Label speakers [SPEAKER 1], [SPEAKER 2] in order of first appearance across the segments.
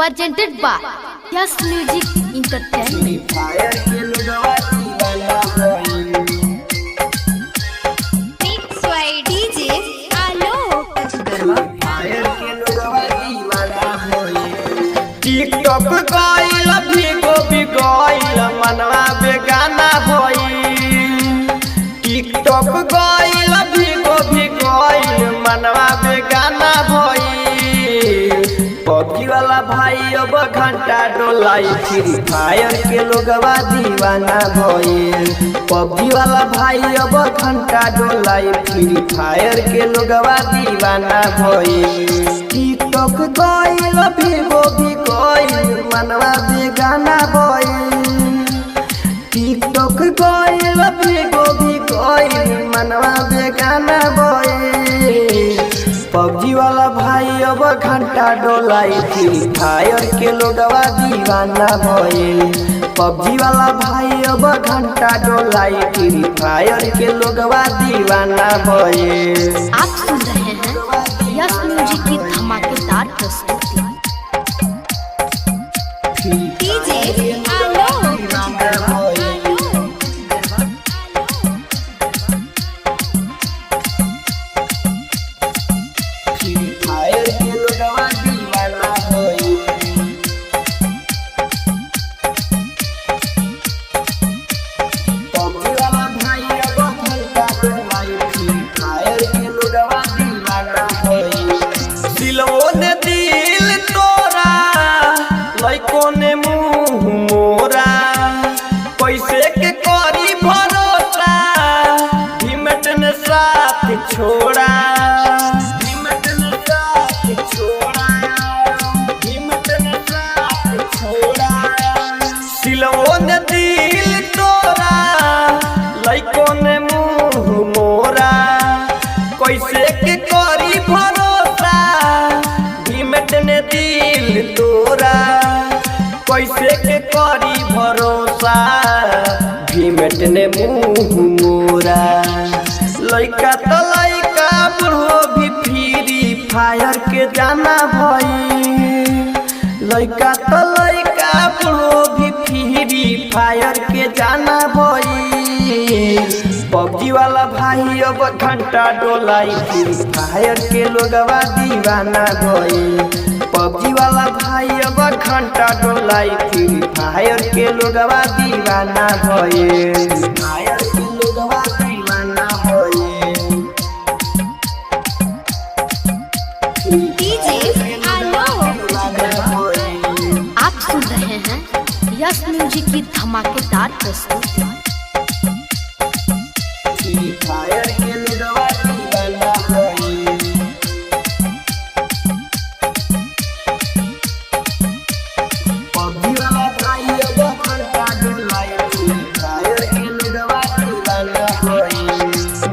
[SPEAKER 1] presented by Yes Music Entertainment.
[SPEAKER 2] Mix by DJ Alok.
[SPEAKER 3] TikTok गइल भीगो बिगइल मनवा बेगाना भइल। टिकटॉक गइल भीगो बिगइल मनवा बेगाना भइल। पबजी वाला भाई अब घंटा डोलाई फ्री फायर के लोगवा दीवाना भइल। पबजी वाला भाई अब घंटा डोलाई फ्री फायर के लोगवा दीवाना भइल। टिकटॉक गइल भीगो बिगइल मनवा बेगाना भइल। टिकटॉक गइल भीगो बिगइल मनवा बेगाना भइल। पबजी वाला भाई अब घंटा डोलाई फ्री फायर के लोगवा दीवाना भइल। पबजी वाला भाई अब घंटा डोलाई फ्री फायर के लोगवा दीवाना भइल।
[SPEAKER 1] आप सुन रहे हैं यस म्यूजिक की धमाकेदार प्रस्तुति।
[SPEAKER 2] DJ Alok.
[SPEAKER 3] ने मुंह मोरा पैसे के करी भरोसा हिम्मत ने साथ छोड़ा। हिम्मत ने साथ छोड़ा। हिम्मत ने साथ छोड़ा। सिलवो ने दिल तोरा लइको ने मुंह मोरा कैसे के करी भरोसा हिम्मत ने दिल तोरा कैसे के करी भरोसा भीमट ने मुंह मोरा। लइका तो लइका बुढ़ो भी फ्री फायर के जाना भइल। लइका तो लइका बुढ़ो भी फ्री फायर के जाना भइल। पबजी वाला भाई अब घंटा डोलाई फ्री फायर के लोगवा दीवाना भइल। पबजी वाला भाई अब घंटा डोलाई फ्री फायर के लोगवा दीवाना भइल। फायर के लोगवा दीवाना भइल।
[SPEAKER 2] DJ Alok.
[SPEAKER 1] आप सुन रहे हैं यस म्यूजिक की धमाकेदार प्रस्तुति।
[SPEAKER 3] फायर के लोगवा दीवाना भइल।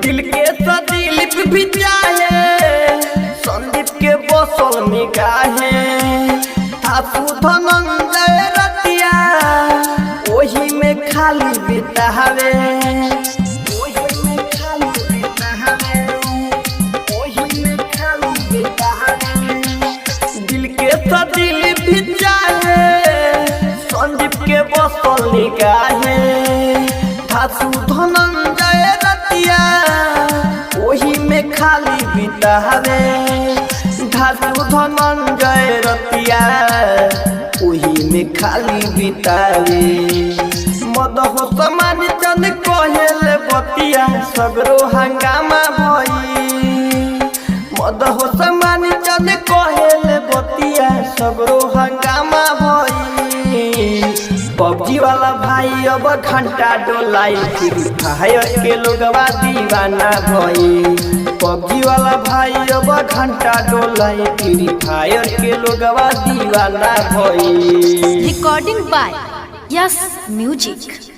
[SPEAKER 3] दिल के सदिलिप भी चाहे संदीप के बसल निगाहे आंसू धनंजय रतिया ओही में खाली बितावे। ओही में खाली बितावे। ओही में खाली बितावे। दिल के सदिलिप भी चाहे संदीप के बसल निगाहे आंसू धनंजय रतिया ओही में खाली बितावे। धासु धनंजय रतिया ओही में खाली बितावे। मद हो समान चंद कहेले बतिया सगरो हंगामा भइल। मद हो समान चंद कहेले बतिया सगरो हंगामा भइल। पबजी वाला भाई अब घंटा डोलाई फ्री फायर के लोगवा दीवाना भइल। पबजी वाला भाई अब घंटा डोलाई फ्री फायर के लोगवा दीवाना भइल।
[SPEAKER 1] Recording by Yes music.